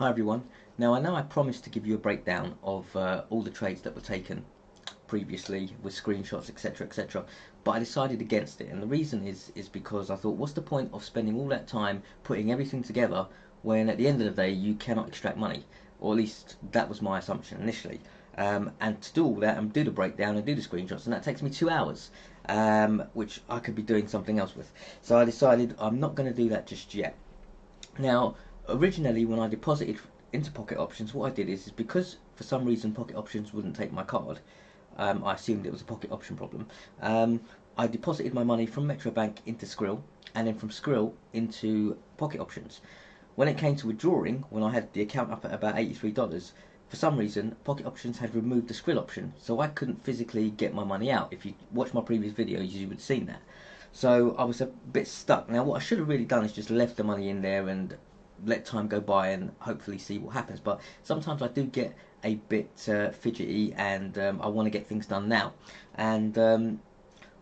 Hi everyone. Now I know I promised to give you a breakdown of all the trades that were taken previously with screenshots, etc., etc., but I decided against it, and the reason is because I thought, what's the point of spending all that time putting everything together when at the end of the day you cannot extract money, or at least that was my assumption initially. And to do all that and do the breakdown and do the screenshots, and that takes me 2 hours, which I could be doing something else with. So I decided I'm not going to do that just yet. Now, originally when I deposited into Pocket Options, what I did is because for some reason Pocket Options wouldn't take my card, I assumed it was a Pocket Option problem. I deposited my money from Metro Bank into Skrill, and then from Skrill into Pocket Options. When it came to withdrawing, when I had the account up at about $83, for some reason Pocket Options had removed the Skrill option, so I couldn't physically get my money out. If you watch my previous videos, you would have seen that. So I was a bit stuck. Now what I should have really done is just left the money in there and let time go by and hopefully see what happens. But sometimes I do get a bit fidgety, and I want to get things done now. And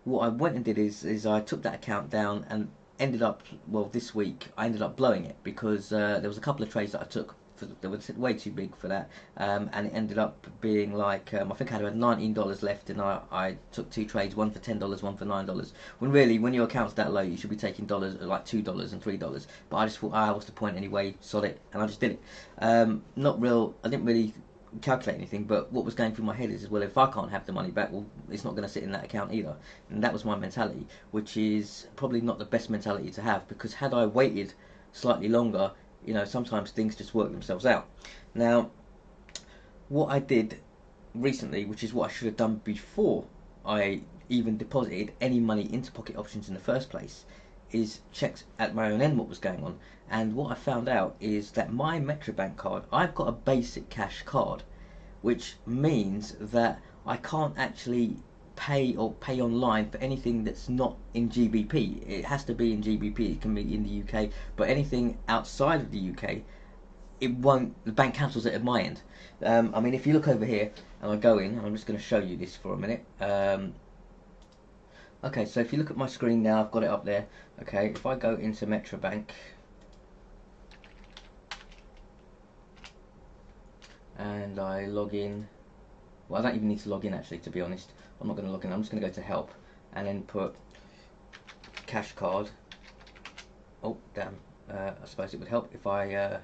what I went and did is I took that account down and ended up, well, this week I ended up blowing it because there was a couple of trades that I took that were way too big for that, and it ended up being like I think I had about $19 left, and I took two trades, one for $10, one for $9. When really, when your account's that low, you should be taking dollars like $2 and $3. But I just thought, what's the point anyway? Sod it, and I just did it. Not real. I didn't really calculate anything, but what was going through my head is, well, if I can't have the money back, well, it's not going to sit in that account either. And that was my mentality, which is probably not the best mentality to have, because had I waited slightly longer, sometimes things just work themselves out. Now, what I did recently, which is what I should have done before I even deposited any money into Pocket Options in the first place, is checked at my own end what was going on. And what I found out is that my Metrobank card, I've got a basic cash card, which means that I can't actually pay online for anything that's not in GBP. It has to be in GBP. It can be in the UK, but anything outside of the UK, it won't. The bank cancels it at my end. I mean, if you look over here and I go in, and I'm just going to show you this for a minute. Okay, so if you look at my screen now, I've got it up there. Okay, if I go into Metro Bank and I log in, well, I don't even need to log in actually, to be honest. I'm not going to log in. I'm just going to go to help and then put cash card. Oh, damn. I suppose it would help if I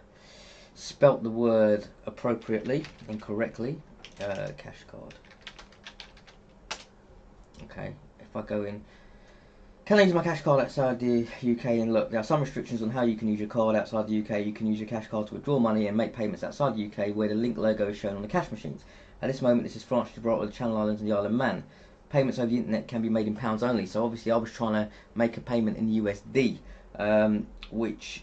spelt the word appropriately, incorrectly. Cash card. Okay, if I go in, can I use my cash card outside the UK? And look, there are some restrictions on how you can use your card outside the UK. You can use your cash card to withdraw money and make payments outside the UK, where the link logo is shown on the cash machines. At this moment, this is France, Gibraltar, the Channel Islands, and the Isle of Man. Payments over the internet can be made in pounds only. So obviously, I was trying to make a payment in USD, which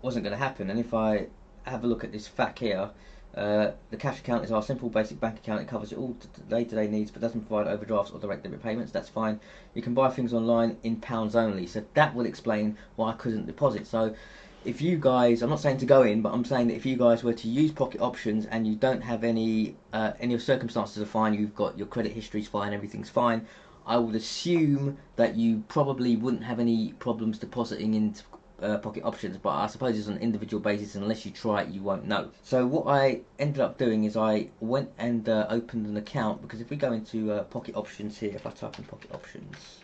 wasn't going to happen. And if I have a look at this FAQ here, the cash account is our simple basic bank account. It covers all day-to-day needs but doesn't provide overdrafts or direct debit payments. That's fine. You can buy things online in pounds only. So that will explain why I couldn't deposit. So if you guys, I'm not saying to go in, but I'm saying that if you guys were to use Pocket Options and you don't have any of circumstances are fine, you've got your credit history's fine, everything's fine, I would assume that you probably wouldn't have any problems depositing into Pocket Options, but I suppose it's on an individual basis. Unless you try it, you won't know. So what I ended up doing is I went and opened an account, because if we go into Pocket Options here, if I type in Pocket Options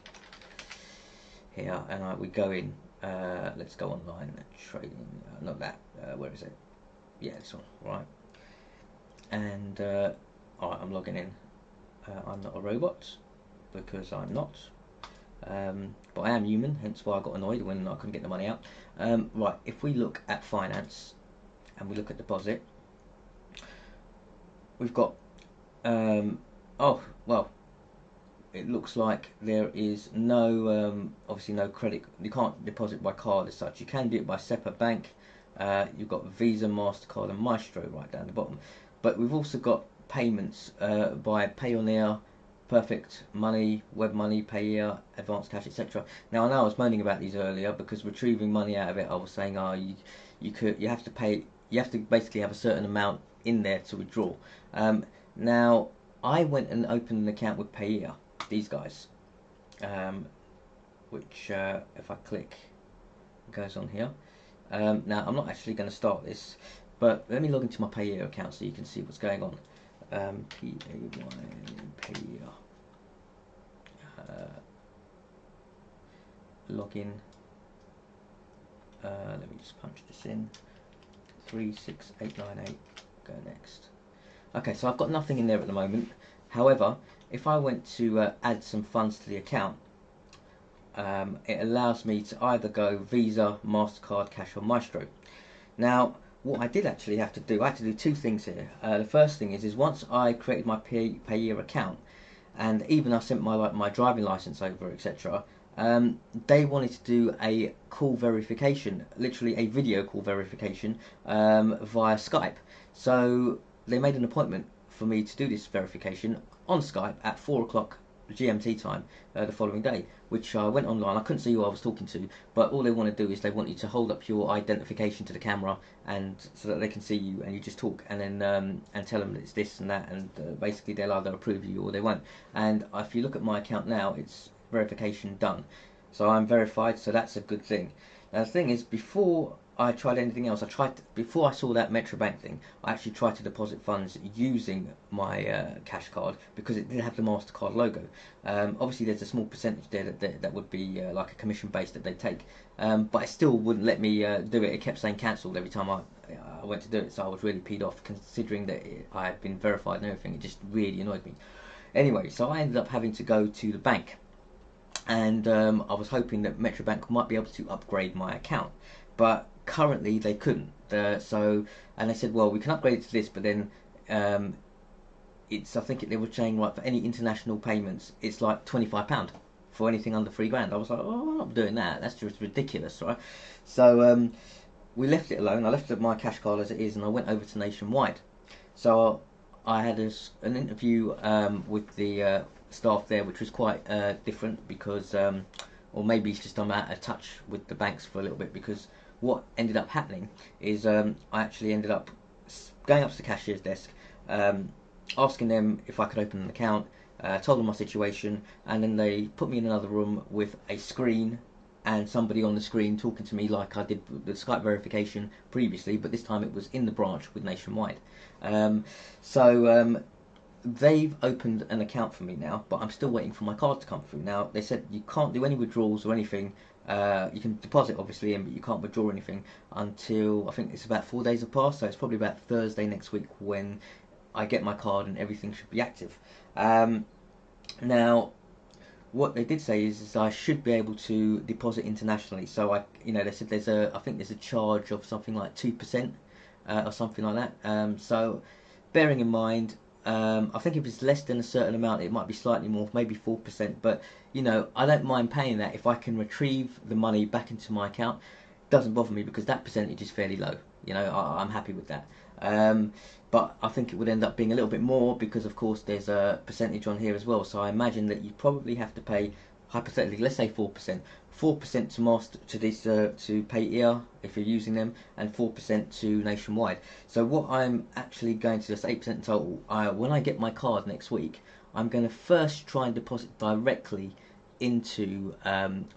here and we go in, let's go online trading, not that, where is it? Yeah, this one, right. And alright, I'm logging in. I'm not a robot, because I'm not. But I am human, hence why I got annoyed when I couldn't get the money out. Right, if we look at finance and we look at deposit, we've got, oh, well, it looks like there is no, obviously no credit. You can't deposit by card as such. You can do it by SEPA Bank. You've got Visa, MasterCard and Maestro right down the bottom. But we've also got payments by Payoneer, Perfect Money, Web Money, Payeer, Advanced Cash, etc. Now I know I was moaning about these earlier because retrieving money out of it, I was saying, you have to pay, you have to basically have a certain amount in there to withdraw. Now I went and opened an account with Payeer, these guys, which if I click, it goes on here. Now I'm not actually going to start this. But let me log into my Payeer account so you can see what's going on. P-A-Y, Payeer. Login. Let me just punch this in. 36898. Go next. Okay, so I've got nothing in there at the moment. However, if I went to add some funds to the account, it allows me to either go Visa, MasterCard, Cash or Maestro. Now, what I did actually have to do, I had to do two things here. The first thing is once I created my Payeer account, and even I sent my driving license over, etc., they wanted to do a call verification, literally a video call verification via Skype. So they made an appointment for me to do this verification on Skype at 4 o'clock GMT time the following day, which I went online. I couldn't see who I was talking to, but all they want to do is they want you to hold up your identification to the camera, and so that they can see you, and you just talk, and then and tell them that it's this and that, and basically they'll either approve you or they won't. And if you look at my account now, it's verification done, so I'm verified, so that's a good thing. Now the thing is, before I tried anything else, before I saw that Metrobank thing, I actually tried to deposit funds using my cash card because it did have the MasterCard logo. Obviously there's a small percentage there that would be like a commission base that they take, but it still wouldn't let me do it. It kept saying cancelled every time I went to do it, so I was really peed off, considering that I had been verified and everything. It just really annoyed me. Anyway, so I ended up having to go to the bank, and I was hoping that Metrobank might be able to upgrade my account, but currently they couldn't. And they said, well, we can upgrade it to this, but then I think they were saying, like, for any international payments, it's like £25 for anything under £3,000. I was like, oh, I'm not doing that. That's just ridiculous, right? So we left it alone. I left my cash card as it is, and I went over to Nationwide. So I had an interview with the staff there, which was quite different because, or maybe it's just I'm out of touch with the banks for a little bit, because what ended up happening is I actually ended up going up to the cashier's desk, asking them if I could open an account, told them my situation, and then they put me in another room with a screen and somebody on the screen talking to me like I did the Skype verification previously, but this time it was in the branch with Nationwide. They've opened an account for me now, but I'm still waiting for my card to come through. Now, they said you can't do any withdrawals or anything. You can deposit obviously in, but you can't withdraw anything until, I think it's about 4 days have passed, so it's probably about Thursday next week when I get my card and everything should be active. Now, what they did say is I should be able to deposit internationally. So they said I think there's a charge of something like 2% or something like that. So bearing in mind, I think if it's less than a certain amount, it might be slightly more, maybe 4%. But I don't mind paying that if I can retrieve the money back into my account. It doesn't bother me because that percentage is fairly low. I'm happy with that. But I think it would end up being a little bit more because, of course, there's a percentage on here as well. So I imagine that you probably have to pay, hypothetically, let's say 4%. 4% to Payeer if you're using them, and 4% to Nationwide. So what I'm actually going to do is 8% in total. When I get my card next week, I'm going to first try and deposit directly into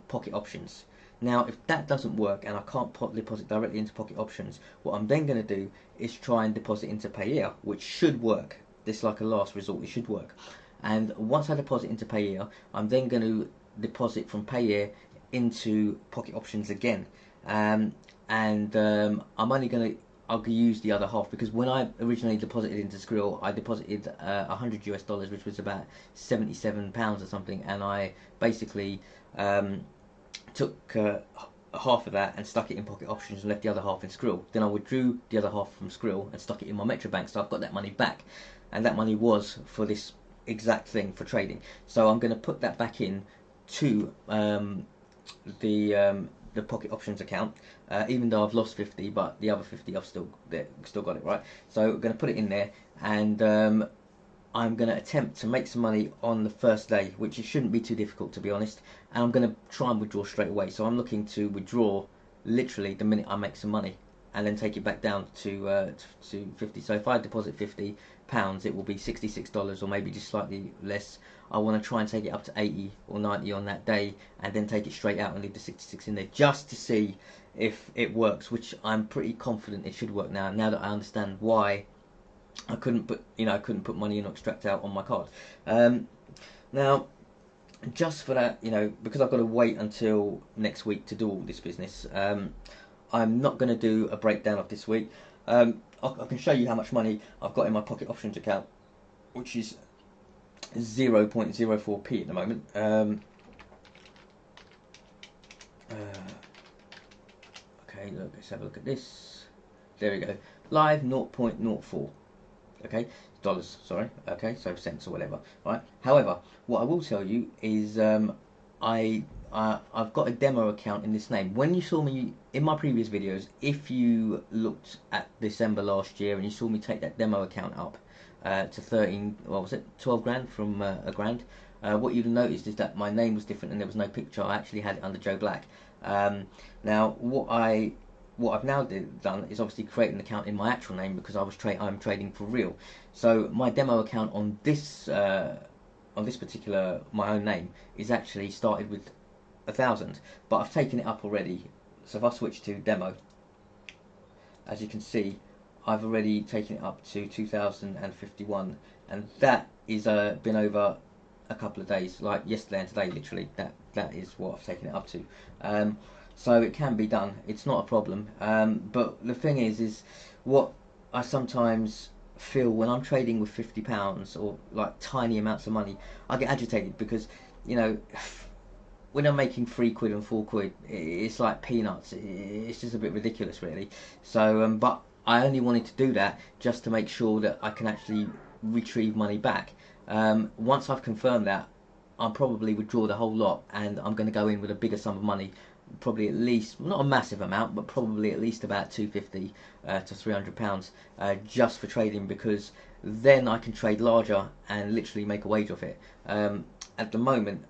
Pocket Options. Now, if that doesn't work and I can't deposit directly into Pocket Options, what I'm then going to do is try and deposit into Payeer, which should work. This is like a last resort, it should work. And once I deposit into Payeer, I'm then going to deposit from Payeer into Pocket Options again. I'm only going to I'll use the other half, because when I originally deposited into Skrill, I deposited $100 US, which was about £77 or something, and I basically took half of that and stuck it in Pocket Options and left the other half in Skrill. Then I withdrew the other half from Skrill and stuck it in my Metrobank, so I've got that money back, and that money was for this exact thing, for trading. So I'm going to put that back in to the Pocket Options account, even though I've lost 50, but the other 50 I've still got it, right? So I'm going to put it in there, and I'm going to attempt to make some money on the first day, which it shouldn't be too difficult, to be honest. And I'm going to try and withdraw straight away. So I'm looking to withdraw literally the minute I make some money. and then take it back down to 50. So if I deposit £50, it will be $66 or maybe just slightly less. I want to try and take it up to 80 or 90 on that day, and then take it straight out and leave the 66 in there just to see if it works, which I'm pretty confident it should work now. Now that I understand why I couldn't put money in or extract out on my card. Now, just for that, because I've got to wait until next week to do all this business, I'm not going to do a breakdown of this week. I can show you how much money I've got in my pocket options account, which is 0.04p at the moment. Okay, look, let's have a look at this. There we go. Live 0.04. Okay, dollars, sorry. Okay, so cents or whatever, right? However, what I will tell you is I've got a demo account in this name. When you saw me in my previous videos, if you looked at December last year and you saw me take that demo account up to 12 grand from a grand, what you'd have noticed is that my name was different and there was no picture. I actually had it under Joe Black. Now, what I've now done is obviously create an account in my actual name, because I'm trading for real. So my demo account on this particular my own name is actually started with 1,000, but I've taken it up already. So if I switch to demo, as you can see, I've already taken it up to 2,051, and that is been over a couple of days, like yesterday and today, literally. That is what I've taken it up to. So it can be done. It's not a problem. But the thing is what I sometimes feel when I'm trading with £50 or like tiny amounts of money, I get agitated because, when I'm making £3 and £4, it's like peanuts. It's just a bit ridiculous, really. So, but I only wanted to do that just to make sure that I can actually retrieve money back. Once I've confirmed that, I'll probably withdraw the whole lot, and I'm going to go in with a bigger sum of money, probably at least, not a massive amount, but probably at least about £250 to £300, just for trading, because then I can trade larger and literally make a wage off it. At the moment,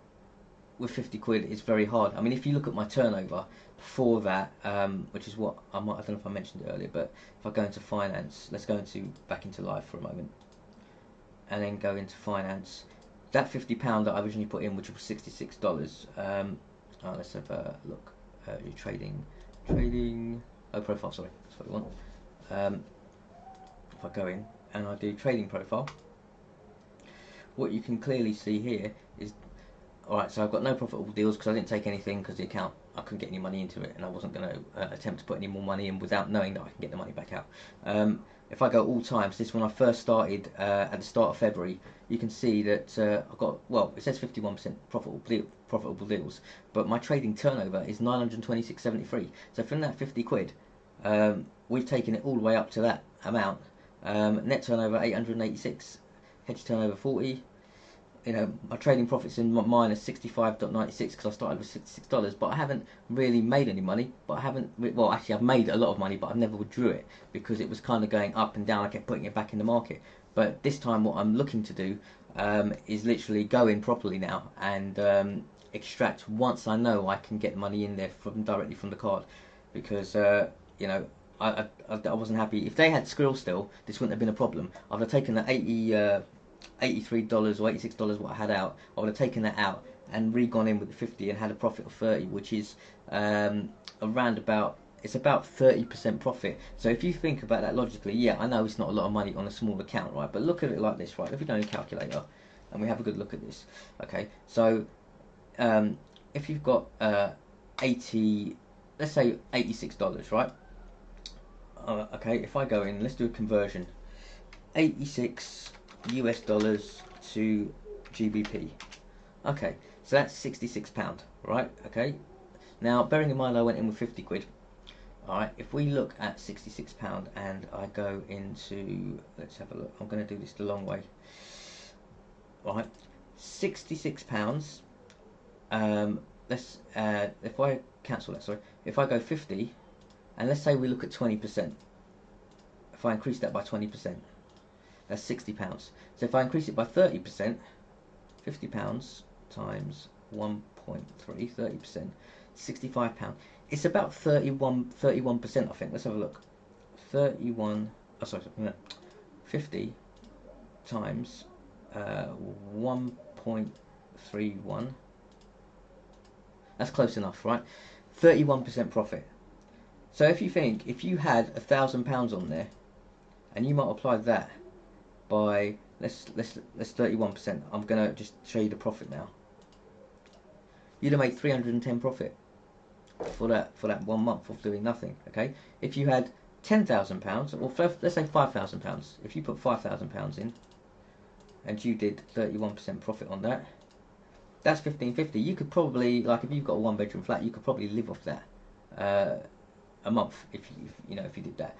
with £50, it's very hard. I mean, if you look at my turnover before that, which is what I don't know if I mentioned it earlier, but if I go into finance, let's go back into live for a moment, and then go into finance. That £50 that I originally put in, which was $66. Let's have a look. Your trading. Oh, profile. Sorry, that's what we want. If I go in and I do trading profile, what you can clearly see here is, alright, so I've got no profitable deals because I didn't take anything, because the account, I couldn't get any money into it, and I wasn't going to attempt to put any more money in without knowing that I can get the money back out. If I go all times, this when I first started at the start of February, you can see that I've got, well, it says 51% profitable deals, but my trading turnover is 926.73. So from that £50, we've taken it all the way up to that amount. Net turnover 886, hedge turnover 40. My trading profits in minus 65.96 because I started with $66, but I haven't really made any money. But I haven't, well, actually I've made a lot of money, but I've never withdrew it because it was kind of going up and down. I kept putting it back in the market. But this time what I'm looking to do is literally go in properly now and extract once I know I can get money in there directly from the card, because I wasn't happy. If they had Skrill still, this wouldn't have been a problem. I'd have taken the $83 or $86 what I had out. I would have taken that out and re-gone in with the 50 and had a profit of 30, which is around about, it's about 30% profit. So if you think about that logically, yeah, I know it's not a lot of money on a small account, right? But look at it like this, right? If we go in a calculator and we have a good look at this, okay? So if you've got 80, let's say $86, right? Okay, if I go in, let's do a conversion. 86 US dollars to GBP. Okay, so that's £66, right? Okay, now bearing in mind I went in with £50. Alright, if we look at £66 and I go into, let's have a look, I'm going to do this the long way. Alright, £66, if I cancel that, sorry, if I go 50, and let's say we look at 20%, if I increase that by 20%, that's £60. So if I increase it by 30%, £50 times 1.3, 30%, £65. It's about 31%, I think. Let's have a look. 31, oh sorry, no, 50 times 1.31. That's close enough, right? 31% profit. So if you think, if you had £1,000 on there, and you multiply that by let's 31%. I'm gonna just show you the profit now. You'd have made 310 profit for that 1 month of doing nothing. Okay, if you had £10,000, or let's say £5,000, if you put £5,000 in, and you did 31% profit on that, that's 1550. You could probably, like, if you've got a 1 bedroom flat, you could probably live off that a month if you know, if you did that.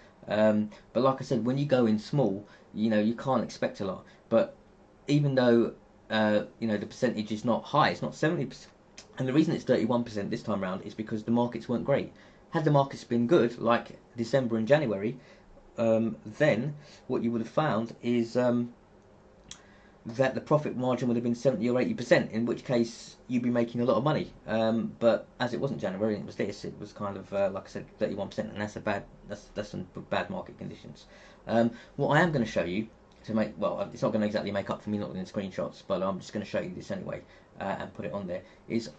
But like I said, when you go in small, you know, you can't expect a lot. But even though you know, the percentage is not high, it's not 70%, and the reason it's 31% this time round is because the markets weren't great. Had the markets been good, like December and January, then what you would have found is that the profit margin would have been 70 or 80%, in which case you'd be making a lot of money. But as it wasn't January and it was this, it was kind of like I said, 31%, and that's some bad market conditions. What I am going to show you to make, well, it's not going to exactly make up for me not doing screenshots, but I'm just going to show you this anyway and put it on there. Is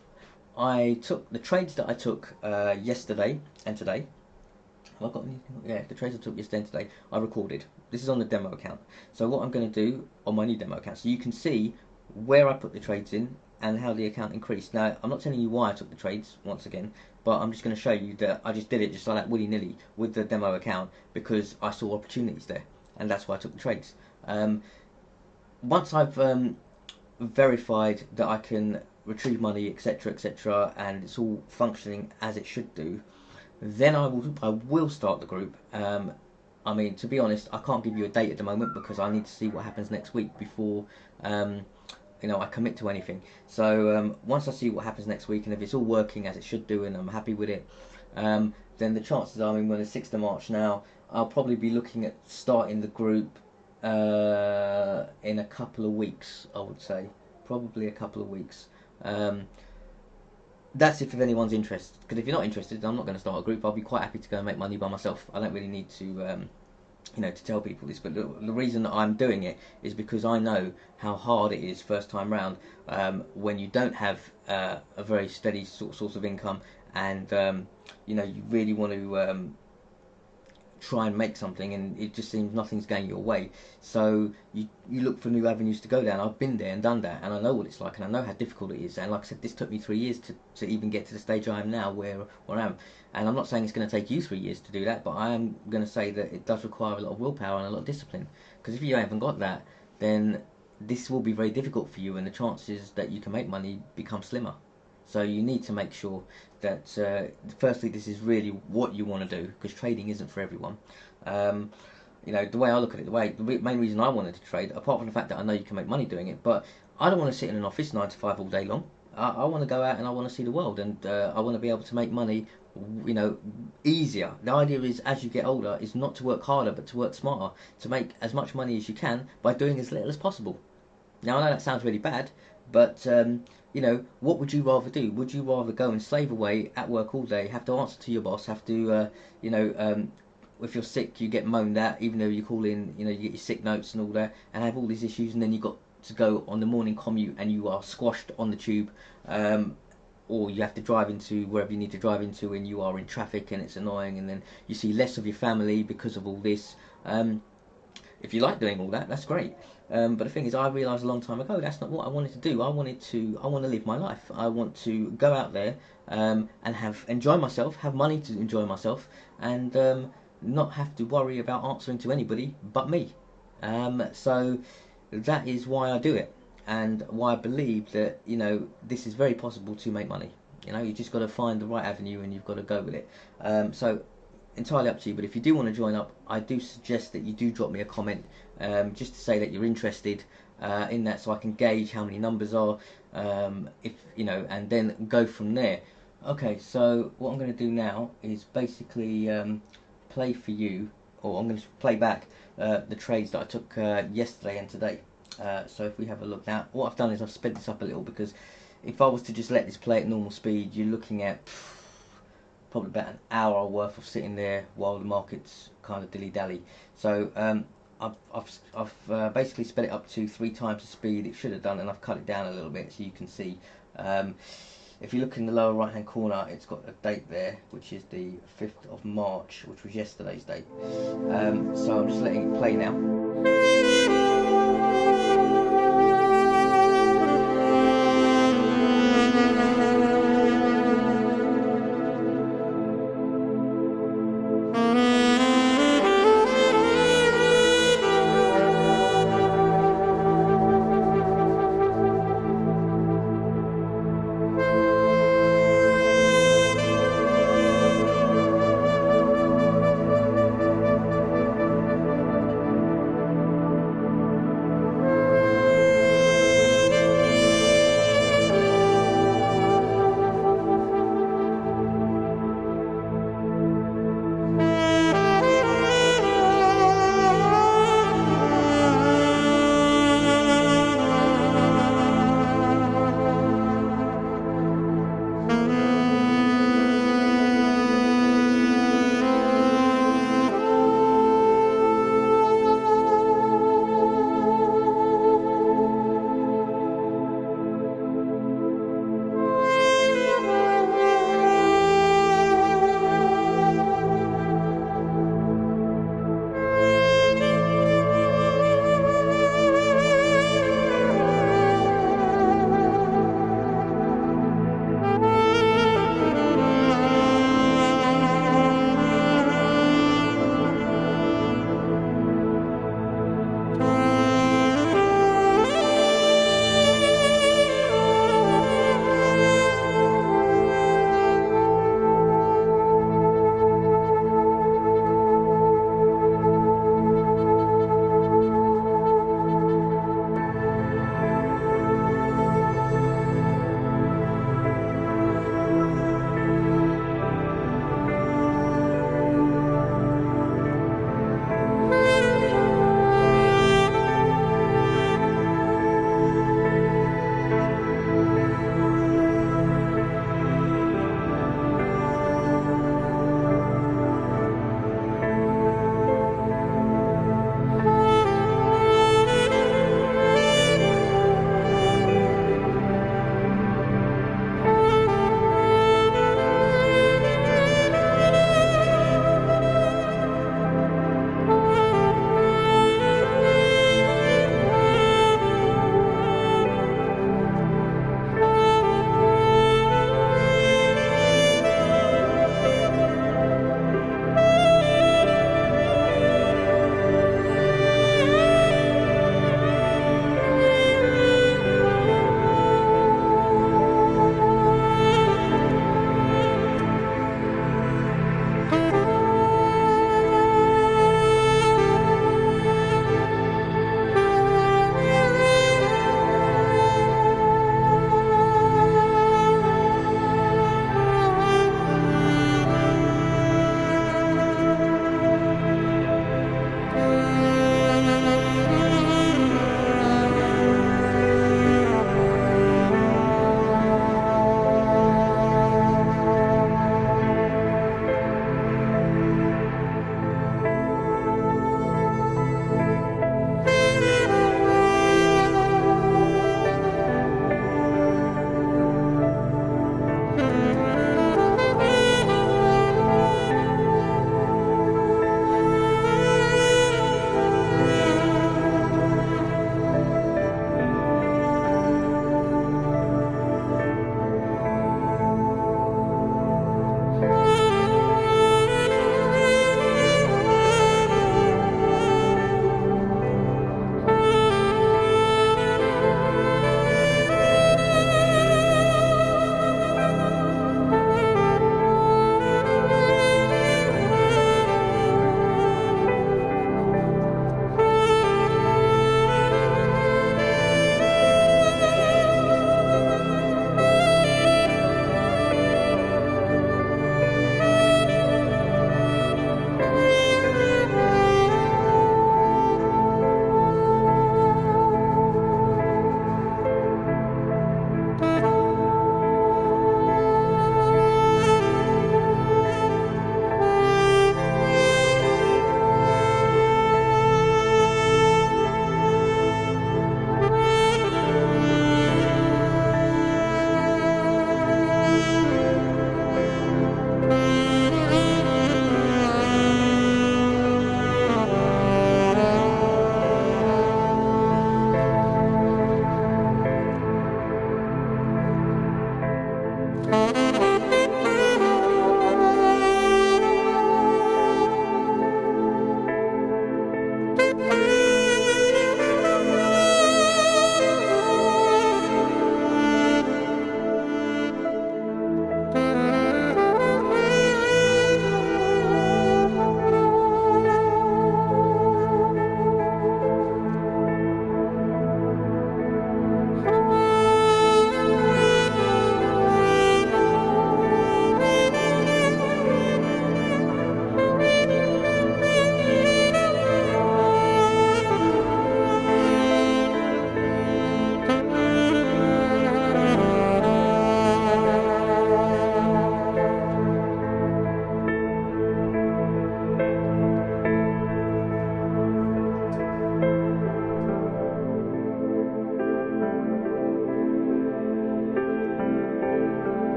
I took the trades that I took yesterday and today. Have I got anything? Yeah, the trades I took yesterday and today, I recorded. This is on the demo account. So what I'm going to do on my new demo account, so you can see where I put the trades in and how the account increased. Now, I'm not telling you why I took the trades, once again, but I'm just going to show you that I just did it just like that willy-nilly with the demo account because I saw opportunities there, and that's why I took the trades. Once I've verified that I can retrieve money, etc., etc., and it's all functioning as it should do, then I will start the group. I mean, to be honest, I can't give you a date at the moment because I need to see what happens next week before you know, I commit to anything. So once I see what happens next week, and if it's all working as it should do and I'm happy with it, then the chances are, I mean, we're the 6th of March now, I'll probably be looking at starting the group in a couple of weeks, I would say. Probably a couple of weeks. That's if anyone's interested. Because if you're not interested, I'm not going to start a group. I'll be quite happy to go and make money by myself. I don't really need to, you know, to tell people this. But the reason that I'm doing it is because I know how hard it is first time round when you don't have a very steady source of income, and you know, you really want to try and make something, and it just seems nothing's going your way. So you look for new avenues to go down. I've been there and done that, and I know what it's like, and I know how difficult it is. And like I said, this took me 3 years to even get to the stage I am now, where I am. And I'm not saying it's going to take you 3 years to do that, but I am going to say that it does require a lot of willpower and a lot of discipline. Because if you haven't got that, then this will be very difficult for you, and the chances that you can make money become slimmer. So you need to make sure that firstly, this is really what you want to do, because trading isn't for everyone. You know, the way I look at it, the main reason I wanted to trade, apart from the fact that I know you can make money doing it, but I don't want to sit in an office 9 to 5 all day long. I want to go out and I want to see the world, and I want to be able to make money, you know, easier. The idea is, as you get older, is not to work harder, but to work smarter, to make as much money as you can by doing as little as possible. Now, I know that sounds really bad, but you know, what would you rather do? Would you rather go and slave away at work all day, have to answer to your boss, have to, you know, if you're sick, you get moaned at, even though you call in, you know, you get your sick notes and all that, and have all these issues, and then you got to go on the morning commute and you are squashed on the tube, or you have to drive into wherever you need to drive into, and you are in traffic and it's annoying, and then you see less of your family because of all this. If you like doing all that, that's great. But the thing is, I realised a long time ago that's not what I wanted to do. I want to live my life. I want to go out there and enjoy myself, have money to enjoy myself, and not have to worry about answering to anybody but me. So that is why I do it, and why I believe that, you know, this is very possible to make money. You know, you just got to find the right avenue and you've got to go with it. So entirely up to you, but if you do want to join up, I do suggest that you do drop me a comment, just to say that you're interested in that, so I can gauge how many numbers are, if you know, and then go from there. Okay, so what I'm going to do now is basically play for you, or I'm going to play back the trades that I took yesterday and today. So if we have a look now, what I've done is I've sped this up a little, because if I was to just let this play at normal speed, you're looking at probably about an hour worth of sitting there while the markets kind of dilly-dally. So I've basically sped it up to 3 times the speed it should have done, and I've cut it down a little bit so you can see. If you look in the lower right hand corner, it's got a date there, which is the 5th of March, which was yesterday's date. So I'm just letting it play now.